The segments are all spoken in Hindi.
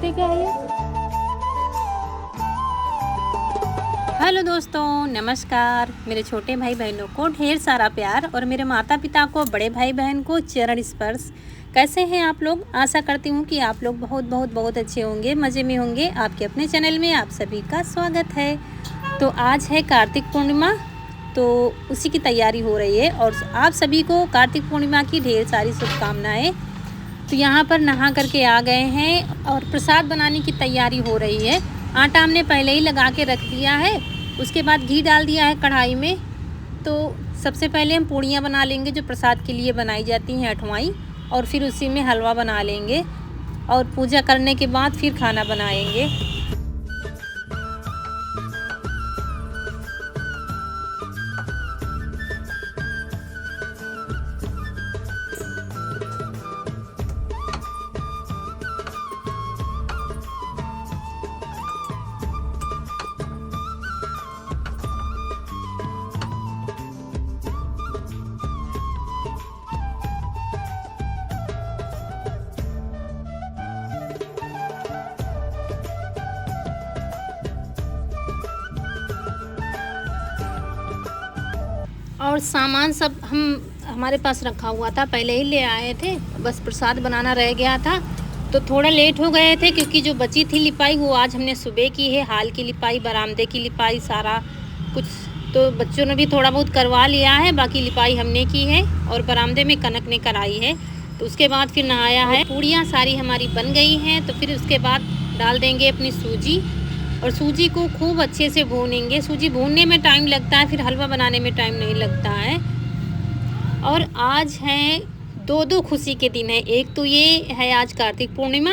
देखते क्या है ये। हेलो दोस्तों, नमस्कार। मेरे छोटे भाई बहनों को ढेर सारा प्यार और मेरे माता पिता को, बड़े भाई बहन को चरण स्पर्श। कैसे हैं आप लोग? आशा करती हूँ कि आप लोग बहुत बहुत बहुत अच्छे होंगे, मज़े में होंगे। आपके अपने चैनल में आप सभी का स्वागत है। तो आज है कार्तिक पूर्णिमा, तो उसी की तैयारी हो रही है और आप सभी को कार्तिक पूर्णिमा की ढेर सारी शुभकामनाएँ। तो यहाँ पर नहा करके आ गए हैं और प्रसाद बनाने की तैयारी हो रही है। आटा हमने पहले ही लगा के रख दिया है, उसके बाद घी डाल दिया है कढ़ाई में। तो सबसे पहले हम पूड़ियाँ बना लेंगे जो प्रसाद के लिए बनाई जाती हैं, अठवाई, और फिर उसी में हलवा बना लेंगे और पूजा करने के बाद फिर खाना बनाएंगे। और सामान सब हमारे पास रखा हुआ था, पहले ही ले आए थे, बस प्रसाद बनाना रह गया था। तो थोड़ा लेट हो गए थे क्योंकि जो बची थी लिपाई वो आज हमने सुबह की है। हाल की लिपाई, बरामदे की लिपाई, सारा कुछ तो बच्चों ने भी थोड़ा बहुत करवा लिया है, बाकी लिपाई हमने की है और बरामदे में कनक ने कराई है। तो उसके बाद फिर नहाया है। पूड़ियाँ सारी हमारी बन गई हैं, तो फिर उसके बाद डाल देंगे अपनी सूजी और सूजी को खूब अच्छे से भूनेंगे। सूजी भूनने में टाइम लगता है, फिर हलवा बनाने में टाइम नहीं लगता है। और आज है दो खुशी के दिन है। एक तो ये है आज कार्तिक पूर्णिमा,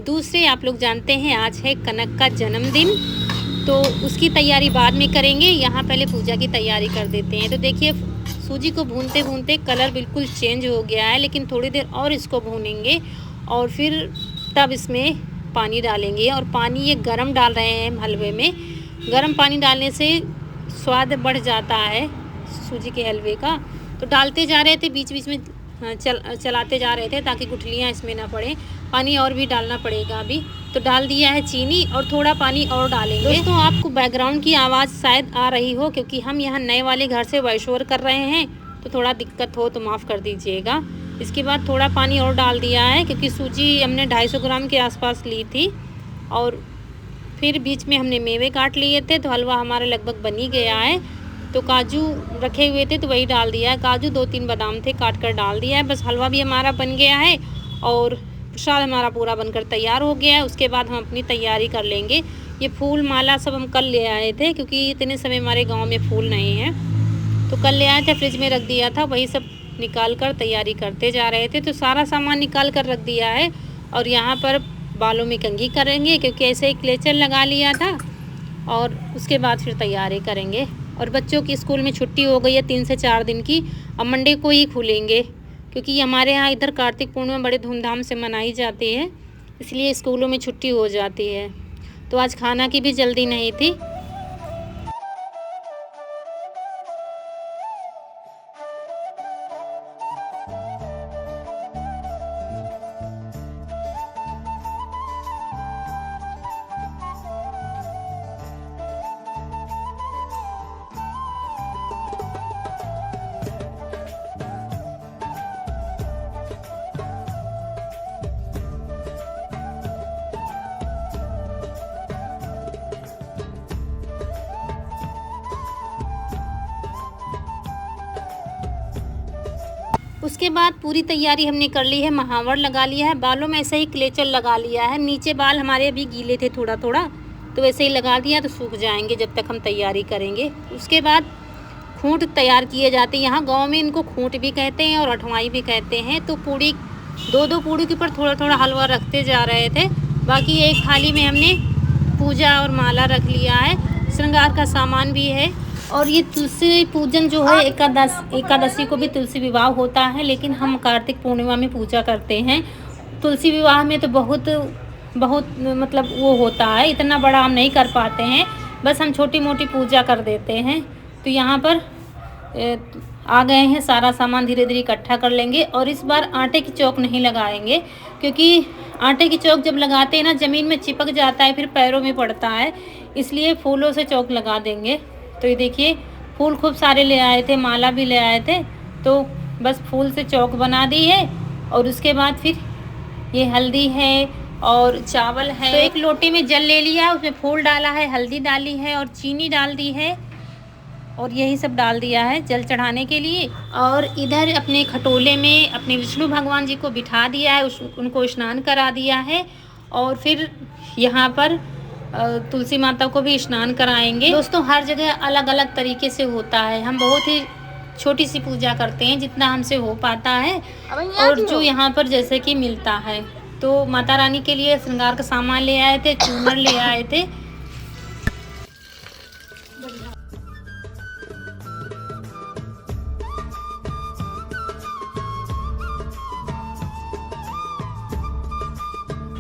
दूसरे आप लोग जानते हैं आज है कनक का जन्मदिन। तो उसकी तैयारी बाद में करेंगे, यहाँ पहले पूजा की तैयारी कर देते हैं। तो देखिए सूजी को भूनते भूनते कलर बिल्कुल चेंज हो गया है, लेकिन थोड़ी देर और इसको भूनेंगे और फिर तब इसमें पानी डालेंगे। और पानी ये गरम डाल रहे हैं हम हलवे में। गरम पानी डालने से स्वाद बढ़ जाता है सूजी के हलवे का। तो डालते जा रहे थे, बीच बीच में चलाते जा रहे थे ताकि गुठलियाँ इसमें ना पड़े। पानी और भी डालना पड़ेगा अभी। तो डाल दिया है चीनी और थोड़ा पानी और डालेंगे। दोस्तों आपको बैकग्राउंड की आवाज़ शायद आ रही हो क्योंकि हम यहाँ नए वाले घर से वॉइस ओवर कर रहे हैं, तो थोड़ा दिक्कत हो तो माफ़ कर दीजिएगा। इसके बाद थोड़ा पानी और डाल दिया है क्योंकि सूजी हमने 250 ग्राम के आसपास ली थी। और फिर बीच में हमने मेवे काट लिए थे, तो हलवा हमारा लगभग बन ही गया है। तो काजू रखे हुए थे तो वही डाल दिया है। काजू 2-3 बादाम थे, काट कर डाल दिया है। बस हलवा भी हमारा बन गया है और प्रसाद हमारा पूरा बनकर तैयार हो गया है। उसके बाद हम अपनी तैयारी कर लेंगे। ये फूल माला सब हम कल ले आए थे क्योंकि इतने समय हमारे गाँव में फूल नहीं है, तो कल ले आए थे, फ्रिज में रख दिया था। वही सब निकाल कर तैयारी करते जा रहे थे। तो सारा सामान निकाल कर रख दिया है और यहाँ पर बालों में कंघी करेंगे क्योंकि ऐसे ही क्लेचर लगा लिया था। और उसके बाद फिर तैयारी करेंगे। और बच्चों की स्कूल में छुट्टी हो गई है 3 से 4 दिन की। अब मंडे को ही खुलेंगे क्योंकि हमारे यहाँ इधर कार्तिक पूर्णिमा बड़े धूमधाम से मनाई जाती है, इसलिए स्कूलों में छुट्टी हो जाती है। तो आज खाना की भी जल्दी नहीं थी। उसके बाद पूरी तैयारी हमने कर ली है, महावर लगा लिया है, बालों में ऐसे ही क्लेचर लगा लिया है। नीचे बाल हमारे अभी गीले थे थोड़ा थोड़ा, तो वैसे ही लगा दिया, तो सूख जाएंगे जब तक हम तैयारी करेंगे। उसके बाद खूंट तैयार किए जाते हैं। यहाँ गांव में इनको खूंट भी कहते हैं और अठवाई भी कहते हैं। तो पूड़ी 2-2 पूड़ी के ऊपर थोड़ा थोड़ा हलवा रखते जा रहे थे। बाकी एक थाली में हमने पूजा और माला रख लिया है, श्रृंगार का सामान भी है। और ये तुलसी पूजन जो है, एकादशी को भी तुलसी विवाह होता है, लेकिन हम कार्तिक पूर्णिमा में पूजा करते हैं। तुलसी विवाह में तो बहुत मतलब वो होता है, इतना बड़ा हम नहीं कर पाते हैं, बस हम छोटी मोटी पूजा कर देते हैं। तो यहाँ पर आ गए हैं। सारा सामान धीरे धीरे इकट्ठा कर लेंगे और इस बार आटे की चौक नहीं लगाएंगे, क्योंकि आटे की चौक जब लगाते हैं ना ज़मीन में चिपक जाता है, फिर पैरों में पड़ता है, इसलिए फूलों से चौक लगा देंगे। तो ये देखिए फूल खूब सारे ले आए थे, माला भी ले आए थे, तो बस फूल से चौक बना दी है। और उसके बाद फिर ये हल्दी है और चावल है, तो एक लोटे में जल ले लिया, उसमें फूल डाला है, हल्दी डाली है और चीनी डाल दी है और यही सब डाल दिया है जल चढ़ाने के लिए। और इधर अपने खटोले में अपने विष्णु भगवान जी को बिठा दिया है, उनको स्नान करा दिया है। और फिर यहाँ पर तुलसी माता को भी स्नान कराएंगे। दोस्तों हर जगह अलग अलग तरीके से होता है, हम बहुत ही छोटी सी पूजा करते हैं जितना हमसे हो पाता है और जो यहाँ पर जैसे कि मिलता है। तो माता रानी के लिए श्रृंगार का सामान ले आए थे, चूनर ले आए थे।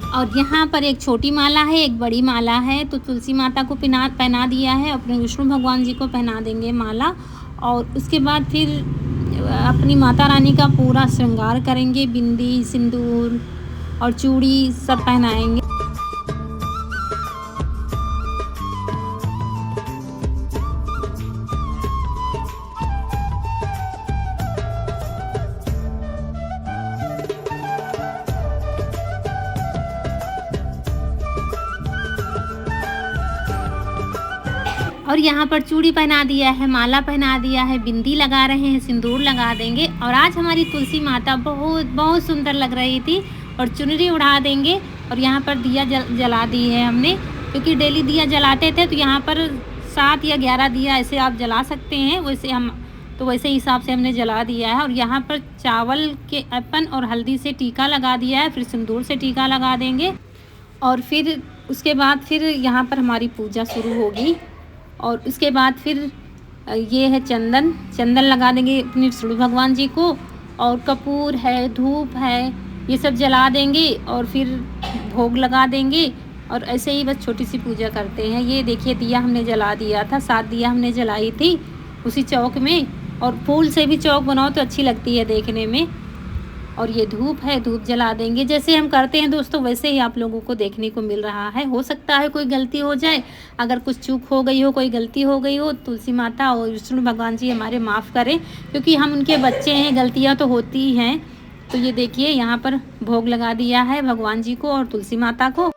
और यहाँ पर एक छोटी माला है, एक बड़ी माला है, तो तुलसी माता को पहना दिया है, अपने विष्णु भगवान जी को पहना देंगे माला। और उसके बाद फिर अपनी माता रानी का पूरा श्रृंगार करेंगे, बिंदी, सिंदूर और चूड़ी सब पहनाएंगे। और यहाँ पर चूड़ी पहना दिया है, माला पहना दिया है, बिंदी लगा रहे हैं, सिंदूर लगा देंगे। और आज हमारी तुलसी माता बहुत बहुत सुंदर लग रही थी और चुनरी उड़ा देंगे। और यहाँ पर दिया जला दी है हमने, क्योंकि डेली दिया जलाते थे, तो यहाँ पर 7 या 11 दिया ऐसे आप जला सकते हैं, वैसे हिसाब से हमने जला दिया है। और यहाँ पर चावल के अपन और हल्दी से टीका लगा दिया है, फिर सिंदूर से टीका लगा देंगे। और फिर उसके बाद फिर यहाँ पर हमारी पूजा शुरू होगी। और उसके बाद फिर ये है चंदन लगा देंगे अपने विष्णु भगवान जी को। और कपूर है, धूप है, ये सब जला देंगे और फिर भोग लगा देंगे। और ऐसे ही बस छोटी सी पूजा करते हैं। ये देखिए दिया हमने जला दिया था, 7 दिया हमने जलाई थी उसी चौक में। और फूल से भी चौक बनाओ तो अच्छी लगती है देखने में। और ये धूप है, धूप जला देंगे। जैसे हम करते हैं दोस्तों वैसे ही आप लोगों को देखने को मिल रहा है। हो सकता है कोई गलती हो जाए, अगर कुछ चूक हो गई हो, कोई गलती हो गई हो, तुलसी माता और विष्णु भगवान जी हमारे माफ़ करें, क्योंकि हम उनके बच्चे हैं, गलतियां तो होती ही हैं। तो ये देखिए यहाँ पर भोग लगा दिया है भगवान जी को और तुलसी माता को।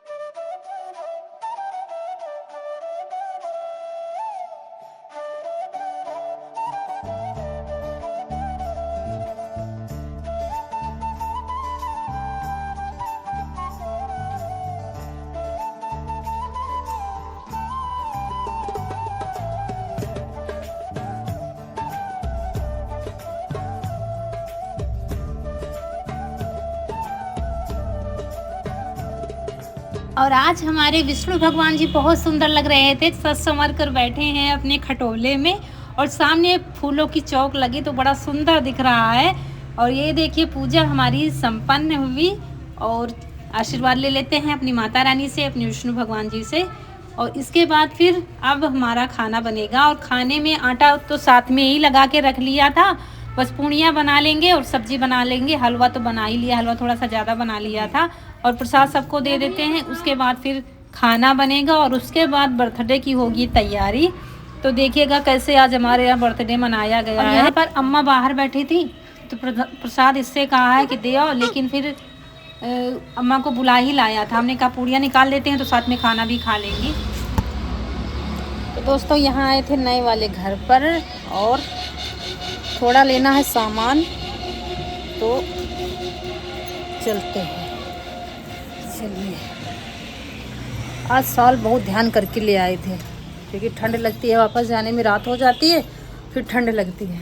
और आज हमारे विष्णु भगवान जी बहुत सुंदर लग रहे थे, सज संवर कर बैठे हैं अपने खटोले में और सामने फूलों की चौक लगी तो बड़ा सुंदर दिख रहा है। और ये देखिए पूजा हमारी संपन्न हुई और आशीर्वाद ले लेते हैं अपनी माता रानी से, अपने विष्णु भगवान जी से। और इसके बाद फिर अब हमारा खाना बनेगा। और खाने में आटा तो साथ में ही लगा के रख लिया था, बस पूड़ियाँ बना लेंगे और सब्जी बना लेंगे। हलवा तो बना ही लिया, हलवा थोड़ा सा ज़्यादा बना लिया था। और प्रसाद सबको दे देते हैं। उसके बाद फिर खाना बनेगा और उसके बाद बर्थडे की होगी तैयारी। तो देखिएगा कैसे आज हमारे यहाँ बर्थडे मनाया गया है। यहाँ पर अम्मा बाहर बैठी थी तो प्रसाद इससे कहा है कि दे आओ, लेकिन फिर अम्मा को बुला ही लाया था। हमने कहा पूड़ियाँ निकाल लेते हैं तो साथ में खाना भी खा लेंगे। तो दोस्तों यहाँ आए थे नए वाले घर पर और थोड़ा लेना है सामान, तो चलते हैं। चलिए आज साल बहुत ध्यान करके ले आए थे, क्योंकि ठंड लगती है, वापस जाने में रात हो जाती है, फिर ठंड लगती है।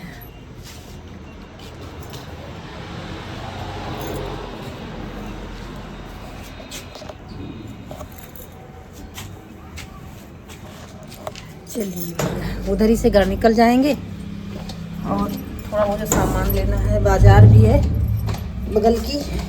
चलिए उधर ही से घर निकल जाएंगे। और थोड़ा बहुत सामान लेना है, बाजार भी है बगल की।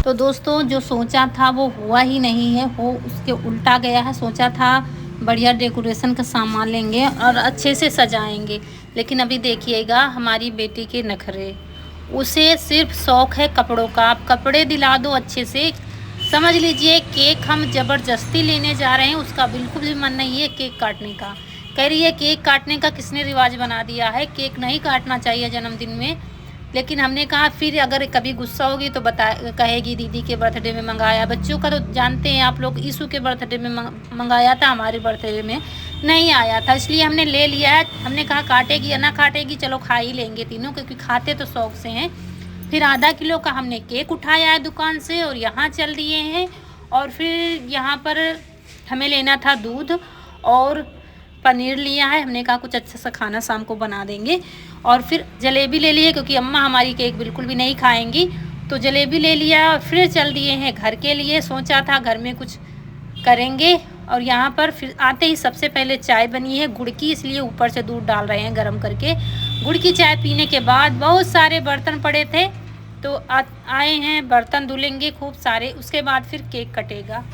तो दोस्तों जो सोचा था वो हुआ ही नहीं है, वो उसके उल्टा गया है। सोचा था बढ़िया डेकोरेशन का सामान लेंगे और अच्छे से सजाएंगे, लेकिन अभी देखिएगा हमारी बेटी के नखरे। उसे सिर्फ शौक़ है कपड़ों का, आप कपड़े दिला दो अच्छे से। समझ लीजिए केक हम ज़बरदस्ती लेने जा रहे हैं, उसका बिल्कुल भी मन नहीं है केक काटने का। कह रही है केक काटने का किसने रिवाज बना दिया है, केक नहीं काटना चाहिए जन्मदिन में। लेकिन हमने कहा फिर अगर कभी गुस्सा होगी तो कहेगी दीदी के बर्थडे में मंगाया। बच्चों का तो जानते हैं आप लोग, ईशु के बर्थडे में मंगाया था, हमारे बर्थडे में नहीं आया था, इसलिए हमने ले लिया है। हमने कहा काटेगी या ना काटेगी, चलो खा ही लेंगे तीनों, क्योंकि खाते तो शौक़ से हैं। फिर आधा किलो का हमने केक उठाया है दुकान से और यहाँ चल दिए हैं। और फिर यहाँ पर हमें लेना था दूध और पनीर लिया है। हमने कहा कुछ अच्छा सा खाना शाम को बना देंगे। और फिर जलेबी ले लिए, क्योंकि अम्मा हमारी केक बिल्कुल भी नहीं खाएंगी, तो जलेबी ले लिया। और फिर चल दिए हैं घर के लिए। सोचा था घर में कुछ करेंगे। और यहाँ पर फिर आते ही सबसे पहले चाय बनी है गुड़ की, इसलिए ऊपर से दूध डाल रहे हैं गर्म करके। गुड़ की चाय पीने के बाद बहुत सारे बर्तन पड़े थे, तो आए हैं बर्तन धुलेंगे खूब सारे, उसके बाद फिर केक कटेगा।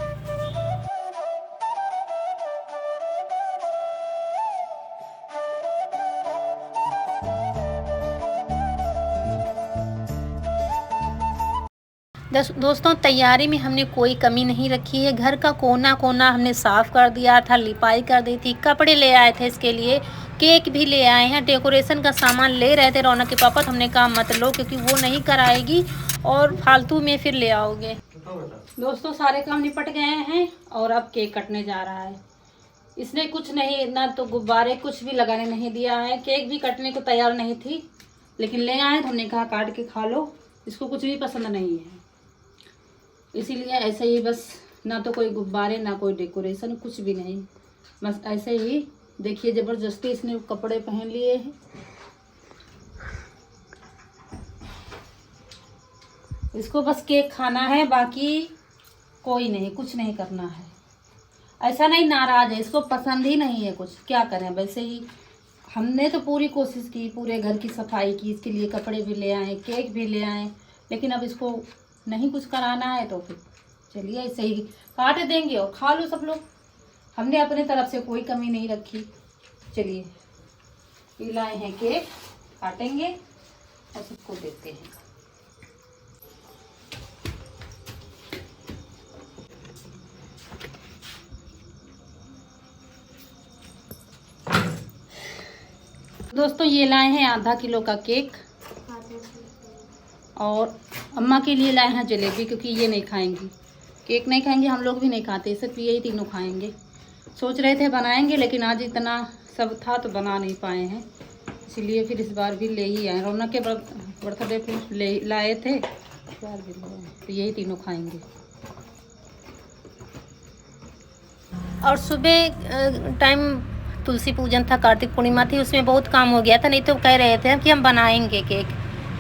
दोस्तों तैयारी में हमने कोई कमी नहीं रखी है। घर का कोना कोना हमने साफ़ कर दिया था, लिपाई कर दी थी, कपड़े ले आए थे इसके लिए, केक भी ले आए हैं। डेकोरेशन का सामान ले रहे थे रौनक के पापा, तो हमने कहा मत लो, क्योंकि वो नहीं कराएगी और फालतू में फिर ले आओगे। दोस्तों सारे काम निपट गए हैं और अब केक कटने जा रहा है। इसने कुछ नहीं, ना तो गुब्बारे कुछ भी लगाने नहीं दिया है। केक भी कटने को तैयार नहीं थी, लेकिन ले आए तो हमने कहा काट के खा लो। इसको कुछ भी पसंद नहीं है, इसीलिए ऐसे ही बस, ना तो कोई गुब्बारे ना कोई डेकोरेशन, कुछ भी नहीं, बस ऐसे ही। देखिए ज़बरदस्ती इसने कपड़े पहन लिए हैं। इसको बस केक खाना है, बाकी कोई नहीं, कुछ नहीं करना है। ऐसा नहीं नाराज़ है, इसको पसंद ही नहीं है कुछ, क्या करें। वैसे ही हमने तो पूरी कोशिश की, पूरे घर की सफाई की, इसके लिए कपड़े भी ले आए, केक भी ले आए, लेकिन अब इसको नहीं कुछ कराना है तो फिर चलिए ऐसे ही काट देंगे और खा लो सब लोग। हमने अपने तरफ से कोई कमी नहीं रखी। चलिए ये लाए हैं केक, काटेंगे और सबको देते हैं। दोस्तों ये लाए हैं आधा किलो का केक और अम्मा के लिए लाए हैं जलेबी, क्योंकि ये नहीं खाएंगी, केक नहीं खाएंगे, हम लोग भी नहीं खाते, सिर्फ यही तीनों खाएंगे। सोच रहे थे बनाएंगे, लेकिन आज इतना सब था तो बना नहीं पाए हैं, इसीलिए फिर इस बार भी ले ही आए। रौनक के बर्थडे पे ले लाए थे, इस बार भी ले आए, तो यही तीनों खाएंगे। और सुबह टाइम तुलसी पूजन था, कार्तिक पूर्णिमा थी, उसमें बहुत काम हो गया था। नहीं तो कह रहे थे कि हम बनाएंगे केक,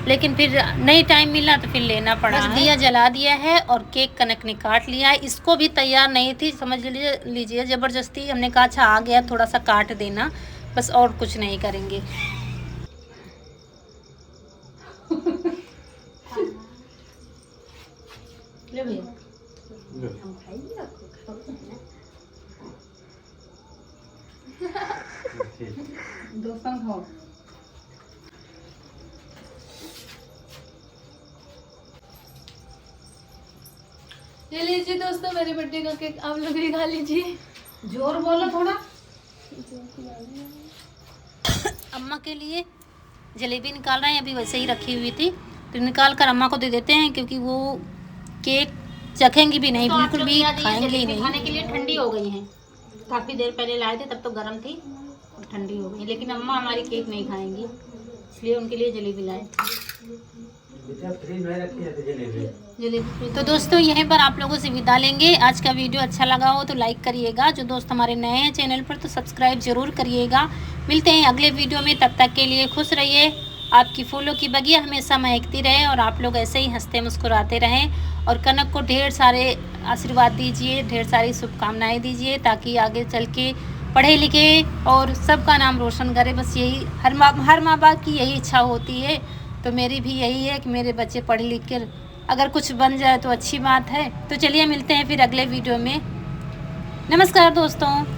लेकिन फिर नहीं टाइम मिला तो फिर लेना पड़ा। दिया जला दिया है और केक कनक ने काट लिया है। इसको भी तैयार नहीं थी, समझ लीजिए ज़बरदस्ती। हमने कहा अच्छा आ गया, थोड़ा सा काट देना, बस और कुछ नहीं करेंगे। ले भैया दोस्तों खाओ। ये लीजिए दोस्तों मेरे बर्थडे का केक, आप लोग भी खा लीजिए। जोर बोलो थोड़ा। अम्मा के लिए जलेबी निकाल रहे हैं, अभी वैसे ही रखी हुई थी, तो निकाल कर अम्मा को दे देते हैं, क्योंकि वो केक चखेंगी भी नहीं, बिल्कुल भी खाएंगे ही नहीं। खाने के लिए ठंडी हो गई हैं, काफ़ी देर पहले लाए थे तब तो गर्म थी और ठंडी हो गई, लेकिन अम्मा हमारी केक नहीं खाएंगी, इसलिए उनके लिए जलेबी लाए। जलेबी। तो दोस्तों यहीं पर आप लोगों से विदा लेंगे। आज का वीडियो अच्छा लगा हो तो लाइक करिएगा, जो दोस्त हमारे नए हैं चैनल पर तो सब्सक्राइब जरूर करिएगा। मिलते हैं अगले वीडियो में, तब तक के लिए खुश रहिए। आपकी फूलों की बगिया हमेशा महकती रहे और आप लोग ऐसे ही हंसते मुस्कुराते रहें। और कनक को ढेर सारे आशीर्वाद दीजिए, ढेर सारी शुभकामनाएँ दीजिए, ताकि आगे चल के पढ़े लिखे और सबका नाम रोशन करे। बस यही हर माँ बाप की यही इच्छा होती है, तो मेरी भी यही है कि मेरे बच्चे पढ़ लिख कर अगर कुछ बन जाए तो अच्छी बात है। तो चलिए मिलते हैं फिर अगले वीडियो में। नमस्कार दोस्तों।